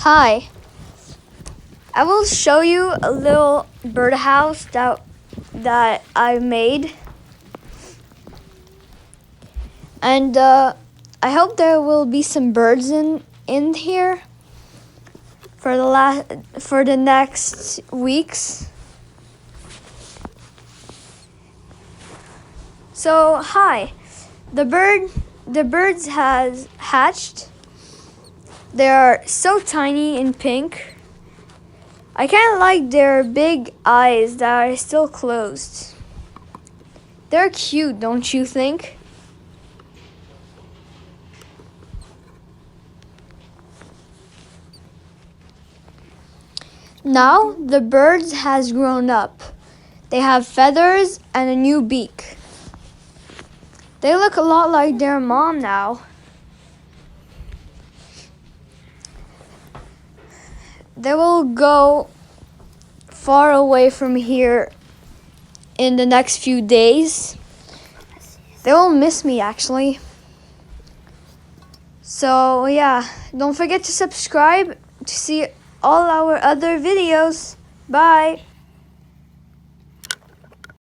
Hi, I will show you a little birdhouse that I made, and I hope there will be some birds in here for the next weeks. So hi, the birds has hatched. They are so tiny and pink. I kind of like their big eyes that are still closed. They're cute, don't you think? Now the birds has grown up. They have feathers and a new beak. They look a lot like their mom now. They will go far away from here in the next few days. They will miss me actually. So yeah, don't forget to subscribe to see all our other videos. Bye.